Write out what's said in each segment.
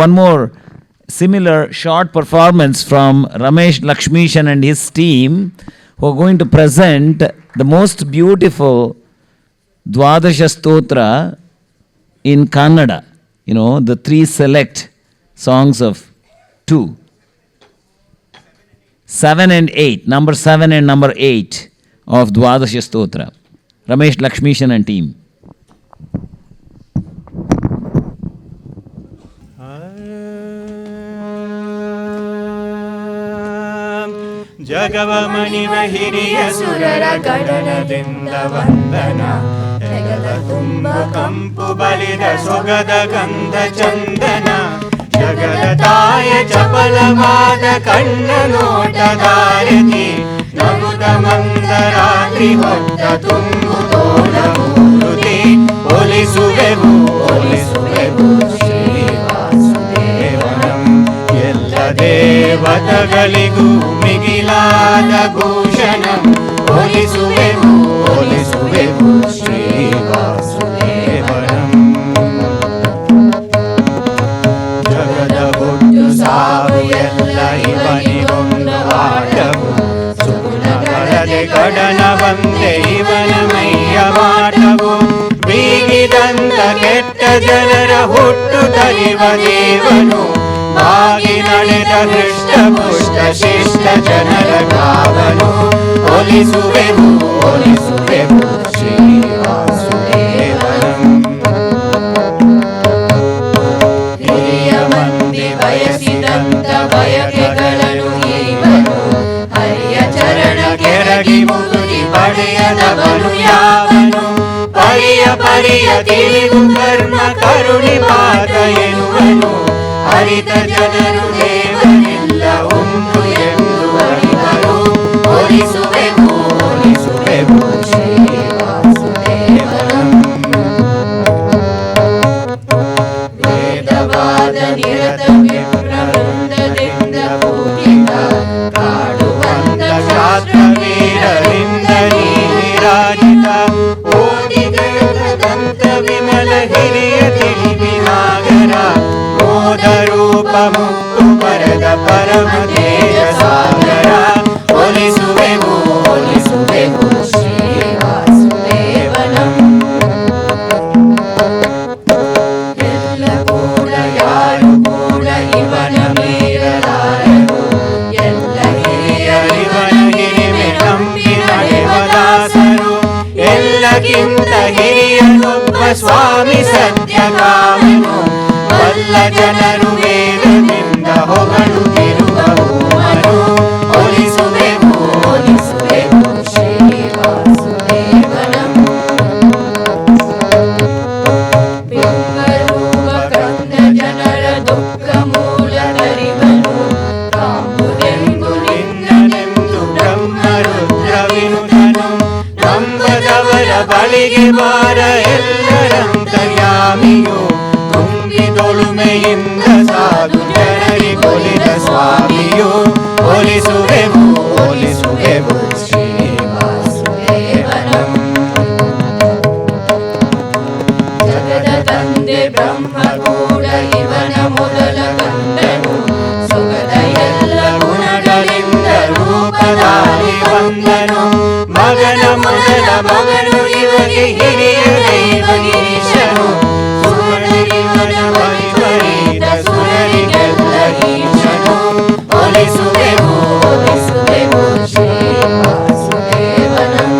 one more similar short performance from Ramesh Lakshmishan and his team, who are going to present the most beautiful Dwadasha Stotra in Kannada. You know, the 3 select songs of 2. 7 and 8, number 7 and number 8 of Dwadasha Stotra. Ramesh Lakshmishan and team. ಜಗವಮಣಿವ ಹಿರಿಯ ಸುರರ ಗಣನದಿಂದ ವಂದನ, ಜಗದ ತುಂಬ ಕಂಪು ಬಲಿದ ಸೊಗದ ಗಂಧ ಚಂದನ, ಜಗದ ತಾಯ ಚಪಲವಾದ ಕಣ್ಣ ನೋಟದಾರತಿ, ನಗುದ ಮಂದರಾತ್ರಿ ಹೊತ್ತ ತುಂಬು ತೋಳ ಮೂರುತಿ, ಒಲಿಸುವೆವು ಒಲಿಸುವೆವು ಶ್ರೀವಾಸುದೇವನಂ, ಎಲ್ಲ ದೇವತೆಗಳಿಗೂ ಮಿಗಿಲಾದ ಭೂಷಣಂ, ಒಲಿಸುವೆವು ಒಲಿಸುವೆವು ಶ್ರೀವಾಸುದೇವನಂ. ಜಗದ ಹುಟ್ಟು ಸಾವು ಎಲ್ಲ ಇವನಿಗೊಂದು ಆಟವು, ಸುಗುಣಗಳದೆ ಕಡನ ಬಂದೆ ಇವನ ಮೈಯ ಮಾಟವು, ಬೀಗಿದಂತ ಕೆಟ್ಟ ಜನರ ಹುಟ್ಟು ತರಿವ ದೇವನು, ಬಾಗಿ ನಡೆದ ಹೃಷ್ಟ ಪುಷ್ಟ ಶಿಷ್ಟ ಜನರ ಕಾವನು, ಒಲಿಸುವೆವು ಒಲಿಸುವೆವು ಶ್ರೀವಾಸುದೇವನಂ. ಹಿರಿಯ ಮಂದಿ ಬಯಸಿದಂತ ಬಯಕೆಗಳನ್ನು ಇವನು, ಹರಿಯ ಚರಣ ಕೆರಗಿ ಮುಗುದಿ ಪಡೆಯದವನು ಯಾವನು, ಪರಿಯ ಪರಿಯ ತಿಳಿದು ಕರ್ಮ ಕರುಣಿಪಾತ ಎನ್ನುವನು, ಹರಿತ ಜನರು ದೇವರಿಲ್ಲ ಉಂಟು ಎಂದು ಅರಿವರು, ಒಲಿಸುವೆವು ಒಲಿಸುವೆವು ಶ್ರೀವಾಸುದೇವನಂ. ವೇದವಾದ ನಿರತ ವಿಪ್ರವೃಂದದಿಂದ ಪೂಜಿತ, ಕಾಡುವಂತ ಶಾಸ್ತ್ರವೀರರಿಂದ ನೀರಾಜಿತ, ಓದಿದಂತ ವಿಮಲ ಹಿರಿಯ ತಿಳಿವಿನಾಗರ, ರೂಪ ಮುಕ್ತು ಪರದ ಪರಮ ತೇಜ ಸಾಗರ, ಒಲಿಸುವೆವು ಒಲಿಸುವೆವು ಶ್ರೀವಾಸುದೇವನಂ. ಎಲ್ಲ ಕೂಡ ಯಾರು ಕೂಡ ಇವನ ಮೀರಲಾರರು, ಎಲ್ಲ ಹಿರಿಯರಿವನ ಹಿರಿಮೆ ನಂಬಿ ನಡೆವ ದಾಸರು, ಎಲ್ಲಕ್ಕಿಂತ ಹಿರಿಯನೊಬ್ಬ ಸ್ವಾಮಿ ಸತ್ಯಕಾಮನು, ಎಲ್ಲ ಜನರು ವೇದದಿಂದ ಹೊಗಳುತ್ತಿರುವ ಭೂಮನು, ಒಲಿಸುವೆವು ಒಲಿಸುವೆವು ಶ್ರೀವಾಸುದೇವನಂ. ಬಿಂಬರೂಪ ಕಂದ ಜನರ ದುಃಖ ಮೂಲದರಿವನು, ಕಾಂಬುದೆಂದು ನಿನ್ನನೆಂದು ಬ್ರಹ್ಮರುದ್ರ ವಿನುತನು, ನಂಬದವರ ಬಳಿಗೆ ಬಾರ ಎಲ್ಲರಂತರ್ಯಾಮಿಯು, ತುಂಬಿದೊಳುಮೆಯಿಂದ ಸಾಧು ಜನರಿಗೊಲಿದ ಸ್ವಾಮಿಯು, ಒಲಿಸುವೆವು ಒಲಿಸುವೆವು ಶ್ರೀವಾಸುದೇವನಂ. ಜಗದ ತಂದೆ ಬ್ರಹ್ಮ ಕೂಡ ಇವನ ಮೊದಲ ಕಂಡನು, ಸುಗದ ಎಲ್ಲ ಗುಣಗಳಿಂದ ರೂಪಧಾರಿ ಬಂದನು, ಮಗನ ಮೊದಲ ಮಗನು ಇವಗೆ ಹಿರಿಯ ದೈವ ಗಿರೀಶನು, ಸುರರಿಗೆಲ್ಲ ಈಶನು, ಒಲಿಸುವೆವು ಒಲಿಸುವೆವು ಶ್ರೀವಾಸುದೇವನಂ.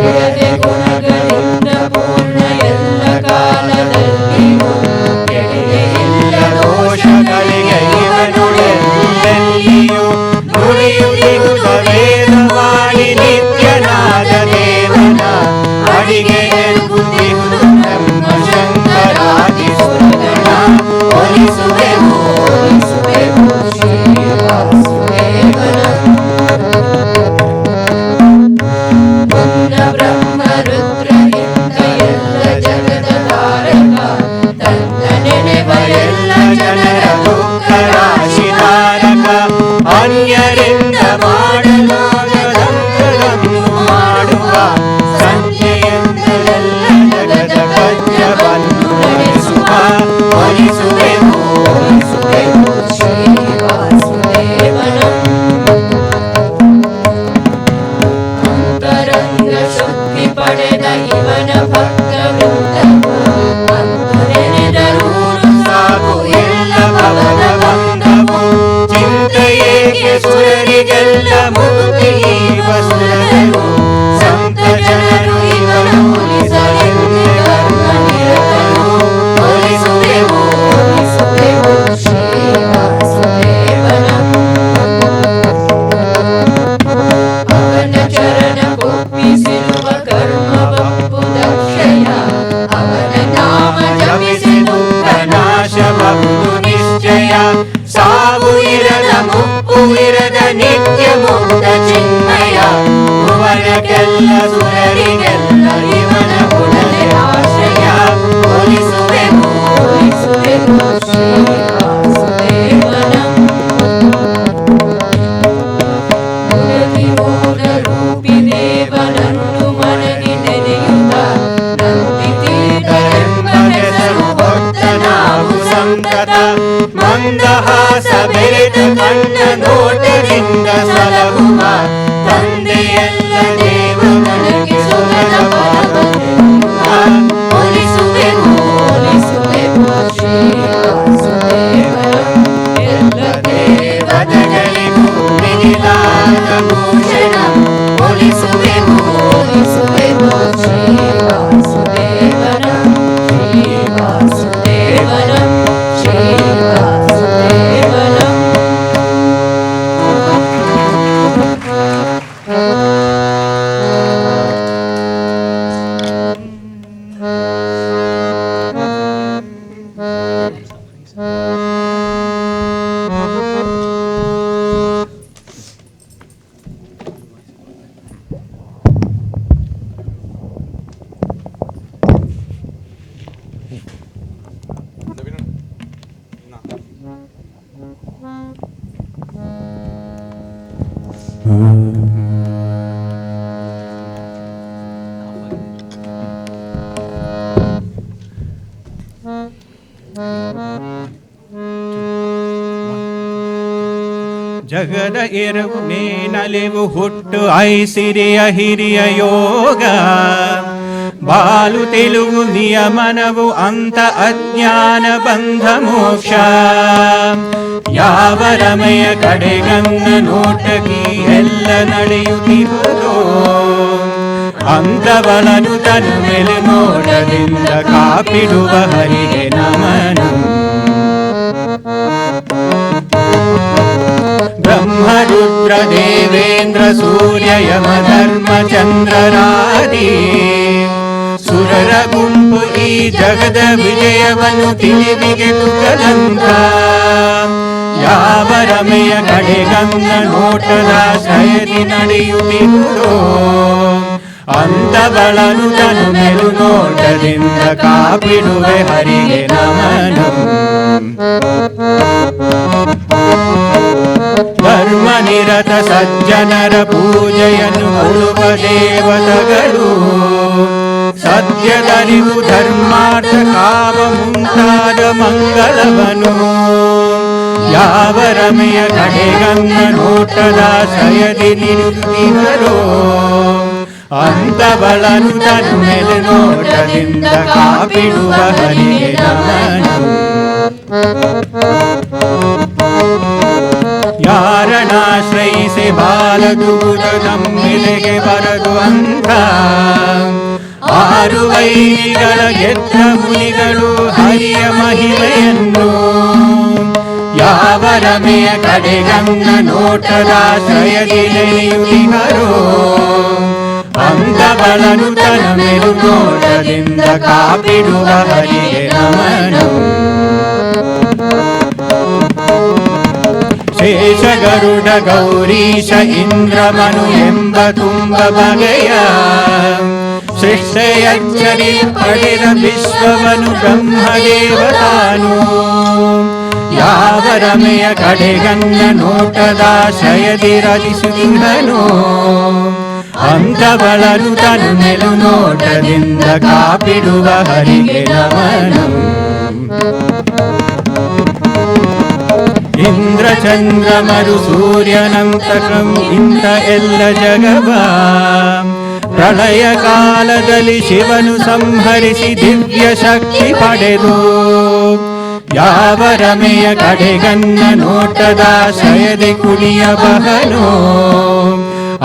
ಇರದೆ ಗುಣಗಳಿಂದ ಪೂರ್ಣ ಎಲ್ಲ ಕಾಲದಲ್ಲಿಯೂ, ಎಡೆಗೆ ಇಲ್ಲ ದೋಷಗಳಿಗೆ ಇವನುಳೆಲ್ಲಿಯೂ, ನುಡಿಯುತ್ತಿರುವ ವೇದವಾಣಿ ನಿತ್ಯನಾದ ಪಡೆದ ಇವನ ಭಕ್ತ ವೃಂದವು ಅಂದು ನೆನೆದರೂರು ಸಾಕು ಎಲ್ಲ ಭವದ ಬಂಧವು. ಚಿಂತೆಯೇಕೆ ಸುರರಿಗೆಲ್ಲ ಮುಕ್ತಿ ವಸುರರು ಸಂತ ಜನರು ಇವನು ಉಳಿಸಲೆಂದೇ ಕರ್ಮ ನಿರತರು. ಒಲಿಸುವೆವು ಒಲಿಸುವೆವು ಶ್ರೀವಾಸುದೇವನ ಅವನ ಚರಣ ಕೊಪ್ಪಿಸಿರುವ ಕರ್ಮ ಬಪ್ಪು ದಕ್ಷಯ ಅವನ ನಾಮ ಜಪಿಸಿ ದುಃಖ ನಾಶಬಹುದು ನಿಶ್ಚಯ. ಸಾವು ಇರದ ಮುಪ್ಪು ಇರದ ನಿತ್ಯ ಮುಕ್ತ ಚಿನ್ಮಯ ಭುವನಕ್ಕೆಲ್ಲ ಸುರರಿಗೆಲ್ಲ ಇವನ ಒಡನೆ ಆಶ್ರಯ. ಒಲಿಸುವೆವು ಒಲಿಸುವೆವು ಶ್ರೀವಾಸುದೇವನ ಮುರವಿಮೂಲ ರೂಪಿ ದೇವನನ್ನು ಮನದಿ ನೆನೆಯುತ್ತ ನಂದಿತೀರ್ಥರೆಂಬ ಹೆಸರು ಹೊತ್ತ ನಾವು ಸಂತತ. ಮಂದಹಾಸ ಬೆರೆತ ಕಣ್ಣ ನೋಟದಿಂದ ಸಲಹುವ ತಂದೆಯೆಲ್ಲ ದೇವ ನನಗೆ ಸೊಗದ ಪಾಪವೆನ್ನುವ. ಒಲಿಸುವೆವು ಒಲಿಸುವೆವು ಶ್ರೀವಾಸುದೇವನ ಎಲ್ಲ ದೇವತೆಗಳಿಗೂ ಮಿಗಿಲಾದ ಭೂಷಣ. ಒಲಿಸುವೆವು ಒಲಿಸುವೆವು ಶ್ರೀವಾಸುದೇವನ ಶ್ರೀವಾಸುದೇವನ ಶ್ರೀವಾಸುದೇವನ. ಜಗದ ಎರವು ಮೇನಲೆವು ಹುಟ್ಟು ಐಸಿರಿಯ ಹಿರಿಯ ಯೋಗ. ಬಾಲು తెలుగు ನಿಯಮನವು ಅಂತ ಅಜ್ಞಾನ ಬಂಧ ಮೋಕ್ಷ. ಯಾವ ರಮೆಯ ಕಡೆಗನ್ನ ನೋಟಕಿ ಎಲ್ಲ ನಡೆಯುತ್ತಿರುವುದೋ ಅಂತವಳನು ತನು ಮೇಲೆ ನೋಟದಿಂದ ಕಾಪಿಡುವ ಹರಿಗೆ ನಮನ. ಬ್ರಹ್ಮರುದ್ರ ದೇವೇಂದ್ರ ಸೂರ್ಯ ಯಮ ಧರ್ಮ ಚಂದ್ರರಾದಿ ಸುರರ ಗುಂಪು ಈ ಜಗದ ವಿಜಯವನ್ನು ತಿಳಿವಿಗೆ ತುಕದಂತ. ಯಾವ ರಮೆಯ ಕಡೆಗನ್ನ ನೋಟದ ಶಯದಿ ನಡೆಯುತ್ತಿರುವುದೋ ಅಂತವಳನು ತನು ಮೆಲು ನೋಟದಿಂದ ಕಾಪಿಡುವೆ ಹರಿಗೆ ನಮನ. ಧರ್ಮ ನಿರತ ಸಜ್ಜನರ ಪೂಜೆಯನ್ನು ಕೊಡುವ ದೇವತೆಗಳು ಸತ್ಯದರಿವು ಧರ್ಮಾರ್ಥ ಕಾಮ ಮುಂತಾದ ಮಂಗಳವನು. ಯಾವ ರಮೆಯ ಕಡೆಗನ್ನ ನೋಟದ ಶಯದಿ ನಿರುತ್ತಿವರೋ ಅಂತವಳನು ತನು ಮೇಲೆ ನೋಟದಿಂದ ಕಾಪಿಡುವ ಹರಿಗೆ ನಮನ. ಯಾರನಾಶ್ರಯಿಸಿ ಬಾಲದೂತ ನಮ್ಮೆಲೆಗೆ ಬರದು ಅಂತ. ಆರು ವೈರಿಗಳ ಗೆದ್ದ ಮುನಿಗಳು ಹರಿಯ ಮಹಿಮೆಯನ್ನು. ಯಾವ ರಮೆಯ ಕಡೆಗನ್ನ ನೋಟದ ಶಯದಿ ನೆನೆಯುತ್ತಿಹರೋ ಅಂತವಳನು ತನ ಮೇಲು ನೋಟದಿಂದ ಕಾಪಿಡುವ ಹರಿಗೆ ನಮನ. ಶೇಷ ಗರುಡ ಗೌರೀಶ ಇಂದ್ರಮನು ಎಂಬ ತುಂಬ ಬಗೆಯ ಸೃಷ್ಟಯಜ್ಜನಿ ಪಡೆದ ವಿಶ್ವವನು ಬ್ರಹ್ಮದೇವತಾನು. ಯಾವ ರಮೆಯ ಕಡೆಗನ್ನ ನೋಟದ ಶಯದಿ ರಚಿಸುತ್ತಿಹನೋ ಅಂತವಳನು ತನು ಮೇಲು ನೋಟದಿಂದ ಕಾಪಿಡುವ ಹರಿಗೆ ನಮನ. ಇಂದ್ರ ಚಂದ್ರಮರು ಸೂರ್ಯನಂತಕಂ ಇಂಥ ಎಲ್ಲ ಜಗವ ಪ್ರಳಯ ಕಾಲದಲ್ಲಿ ಶಿವನು ಸಂಹರಿಸಿ ದಿವ್ಯ ಶಕ್ತಿ ಪಡೆದು ಯಾವ ರಮೆಯ ಕಡೆಗನ್ನ ನೋಟದಾಶ್ರಯದೆ ಕುಣಿಯಬಹನು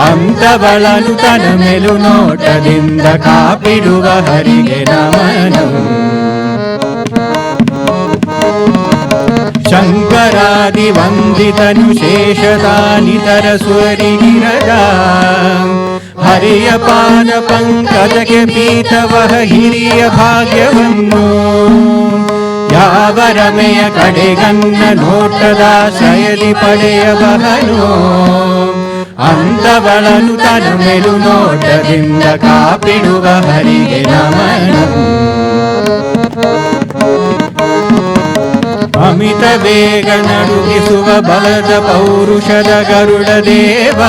ಅಂಥವಳನು ತನ್ನ ಮೇಲು ನೋಟದಿಂದ ಕಾಪಿಡುವ ಹರಿಗೆ ನಮನ. ಶಂಕರಾದಿ ವಂದಿತನು ಶೇಷದಾನಿತರ ಸುವರಿಗಿರದ ಹರಿಯ ಪಾದ ಪಂಕಜಕ್ಕೆ ಪೀಠವಹ ಹಿರಿಯ ಭಾಗ್ಯವನ್ನು ಯಾವ ರಮೆಯ ಕಡೆಗನ್ನ ನೋಟದಾಶ್ರಯದಿ ಪಡೆಯಬಹನು ಅಂಥವಳನು ತನ್ನ ಮೇಲು ನೋಟದಿಂದ ಕಾಪಿಡುವ ಹರಿಗೆ ನಮನ. ಅಮಿತ ವೇಗ ನಡುಗಿಸುವ ಬಲದ ಪೌರುಷದ ಗರುಡ ದೇವ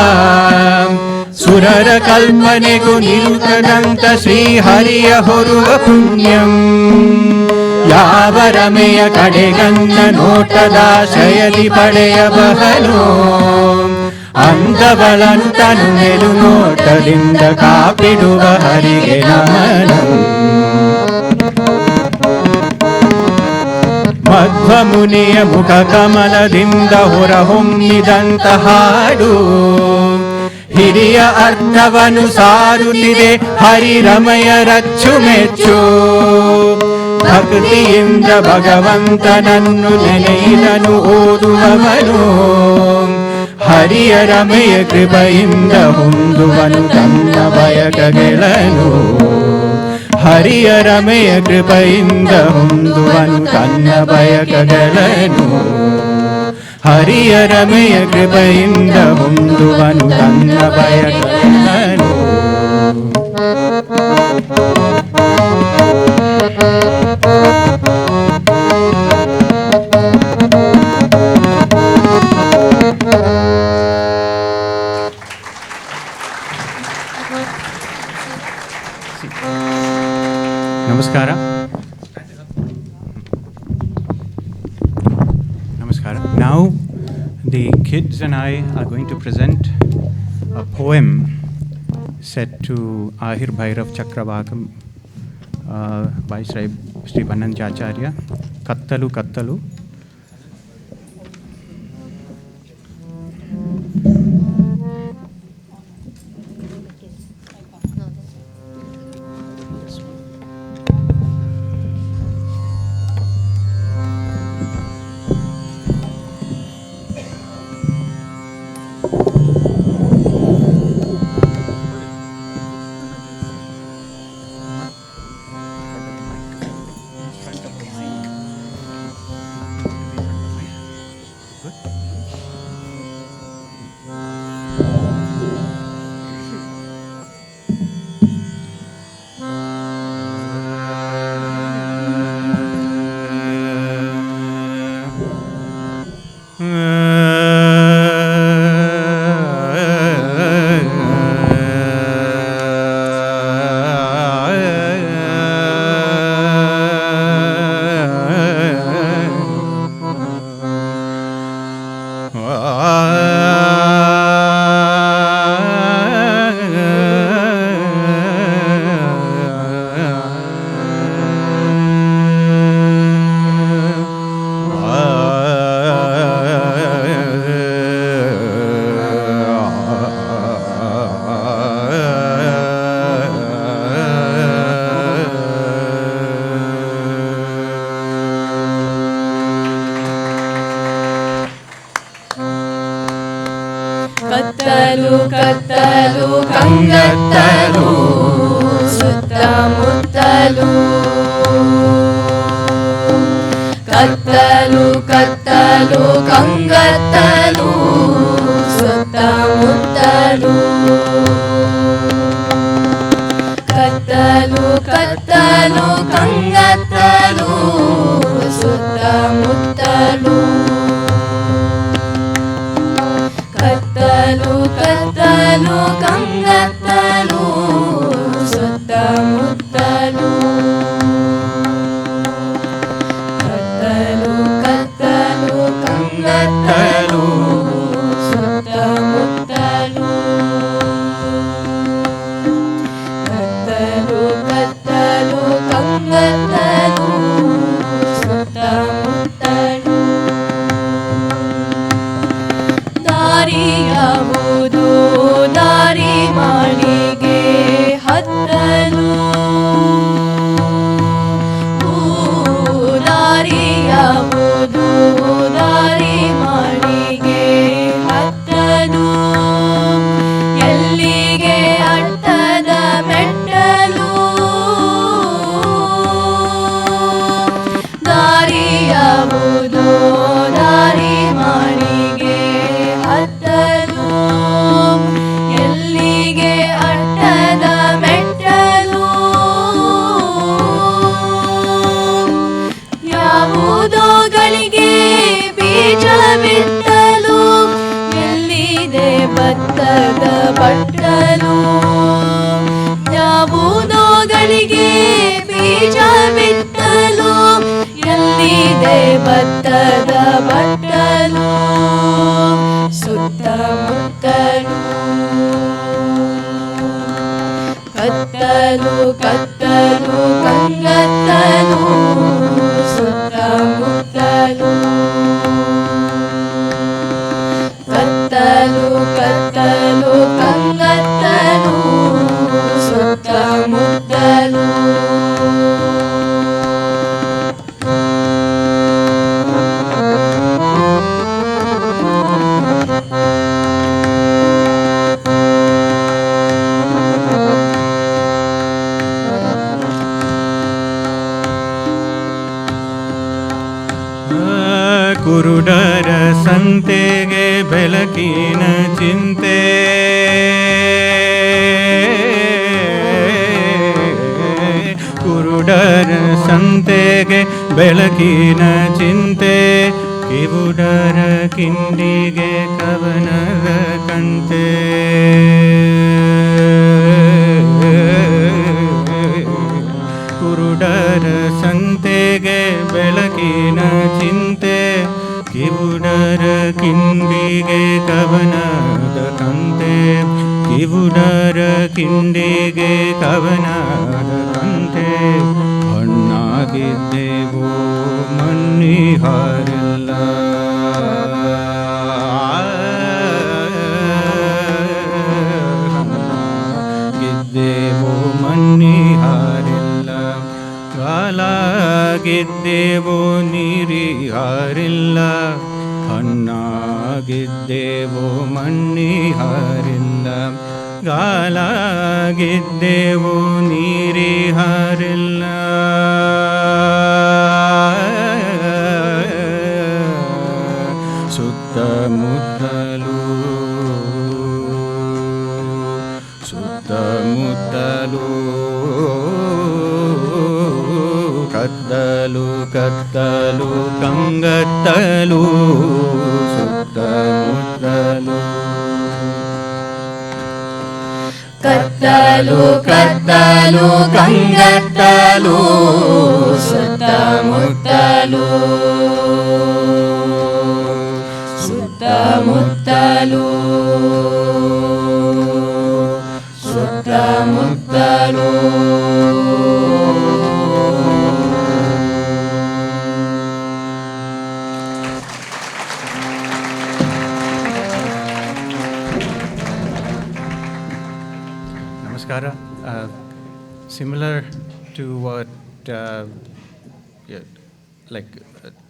ಸುರರ ಕಲ್ಪನೆಗೂ ನಿರುತದಂತ ಶ್ರೀಹರಿಯ ಹೊರುವ ಪುಣ್ಯಂ ಯಾವ ರಮೆಯ ಕಡೆಗನ್ನ ನೋಟದಾಶ್ರಯದಿ ಪಡೆಯಬಹನು ಅಂಥವಳನು ತನ್ನ ಮೇಲು ನೋಟದಿಂದ ಕಾಪಿಡುವ ಹರಿಗೆ ನಮನ. ಮಧ್ವಮುನಿಯ ಮುಖ ಕಮಲದಿಂದ ಹೊರಹೊಮ್ಮಿದಂತ ಹಾಡು ಹಿರಿಯ ಅರ್ಥವನು ಸಾರುತ್ತಿದೆ ಹರಿರಮಯ ರಚ್ಚುಮೆಚ್ಚು ಭಕ್ತಿಯಿಂದ ಭಗವಂತನನ್ನು ನೆನೆಯಿದನು ಓದುವವನು ಹರಿಯ ರಮೆಯ ಕೃಪೆಯಿಂದ ಹೊಂದುವನು ತನ್ನ ಬಯಕೆಗಳನ್ನು ಹರಿಯ ರಮೆಯ ಕೃಪೆಯಿಂದ ಹೊಂದುವನು ತನ್ನ ಬಯಕೆಗಳನ್ನು ಹರಿಯ ರಮೆಯ ಕೃಪೆಯಿಂದ ಹೊಂದುವನು ತನ್ನ ಬಯಕೆಗಳನ್ನು. ನಮಸ್ಕಾರ. Namaskar. Now the kids and I are going to present a poem set to Ahir Bhairav Chakravakam by Sri Bananjacharya, Kattalu Kattalu. ಕತ್ತಲು ಕತ್ತಲು ಕಂಗತ್ತಲು ಸುತ್ತಮುತ್ತಲು ಕತ್ತಲು ಕತ್ತಲು ಕಂಗತ್ತಲು ಸುತ್ತಮುತ್ತಲು ಕತ್ತಲು ಕತ್ತಲು ಕಂಗತ್ತಲು ಸುತ್ತಮುತ್ತಲು ಕತ್ತಲು ಕತ್ತಲು ಕಂಗತ್ತಲು ಸುತ್ತಮುತ್ತಲು ಕತ್ತಲು ಕತ್ತಲು ಕಂಗತ್ತಲು ಸುತ್ತಮುತ್ತಲು ಬಾಳಿಗೆ ಬೀಜ ಬಿತ್ತಲು ಎಲ್ಲಿದೆ ಭತ್ತದ ಬಟ್ಟಲು ಸುತ್ತಮುತ್ತಲು ಕತ್ತಲು ಕತ್ತಲು ಕಂಗತ್ತಲು ಸುತ್ತಮುತ್ತಲು ಕತ್ತಲು ಕತ್ತಲು ಕಂಗತ್ತಲು ಸುತ್ತಮುತ್ತಲು ಕುರುಡರ ಸಂತೆಗೆ ಬೆಳಕಿನ ಚಿಂತೆ ಕುರುಡರ ಸಂತೆಗೆ ಬೆಳಕಿನ ಚಿಂತೆ ಕಿವುಡರ ಕಿಂಡಿಗೆ ಕವನದ ಕಂತೆ ಕುರುಡರ ಸಂತೆಗೆ ಬೆಳಕಿನ ಚಿಂತೆ ಕಿವುಡರ ಕಿಂಡಿಗೆ ಕವನದ ಕಂತೆ ಕಿವುಡರ ಕಿಂಡಿಗೆ ಕವನದ ಕಂತೆ ಹಣ್ಣಾಗಿದ್ದೆವು ಮನ್ನಿಹಾರಿಲ್ಲ ಗೆದ್ದೆವು ಮನ್ನಿಹಾರಿಲ್ಲ ಗಾಲಾಗಿದ್ದೆವು ನೀರಿಹಾರಿಲ್ಲ ಹಣ್ಣಾಗಿದ್ದೆವು ಮಣ್ಣಿಹಾರಿಲ್ಲ ಗಾಲಾಗಿದ್ದೆವು ನೀರಿಹಾರಿಲ್ಲ ಸುತ್ತಮುತ್ತಲು ಸುತ್ತಮುತ್ತಲು ಕತ್ತಲು ಕತ್ತಲು ಕಂಗತ್ತಲು ಸುತ್ತಮುತ್ತಲು ಕತ್ತಲು ಕತ್ತಲು ಕಂಗತ್ತಲು ಸುತ್ತಮುತ್ತಲು ಸುತ್ತಮುತ್ತಲು ಸುತ್ತಮುತ್ತಲು Namaskara. Similar to what,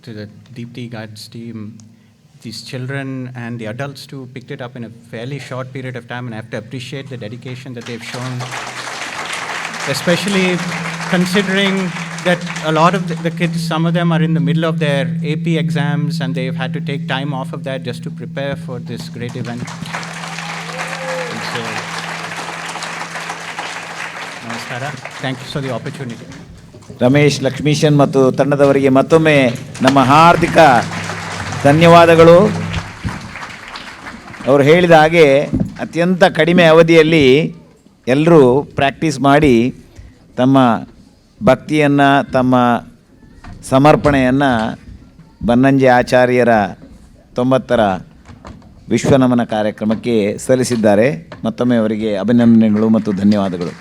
to the Deepti Guides team, these children and the adults too picked it up in a fairly short period of time, and I have to appreciate the dedication that they've shown, especially considering that a lot of the kids, some of them are in the middle of their AP exams and they've had to take time off of that just to prepare for this great event. And so, Namaskara. Thank you for the opportunity. Ramesh ಲಕ್ಷ್ಮೀಶನ್ ಮತ್ತು ತಂಡದವರಿಗೆ ಮತ್ತೊಮ್ಮೆ ನಮ್ಮ ಹಾರ್ದಿಕ ಧನ್ಯವಾದಗಳು. ಅವರು ಹೇಳಿದ ಹಾಗೆ ಅತ್ಯಂತ ಕಡಿಮೆ ಅವಧಿಯಲ್ಲಿ ಎಲ್ಲರೂ ಪ್ರಾಕ್ಟೀಸ್ ಮಾಡಿ ತಮ್ಮ ಭಕ್ತಿಯನ್ನು ತಮ್ಮ ಸಮರ್ಪಣೆಯನ್ನು ಬನ್ನಂಜೆ ಆಚಾರ್ಯರ 90ರ ವಿಶ್ವನಮನ ಕಾರ್ಯಕ್ರಮಕ್ಕೆ ಸಲ್ಲಿಸಿದ್ದಾರೆ. ಮತ್ತೊಮ್ಮೆ ಅವರಿಗೆ ಅಭಿನಂದನೆಗಳು ಮತ್ತು ಧನ್ಯವಾದಗಳು.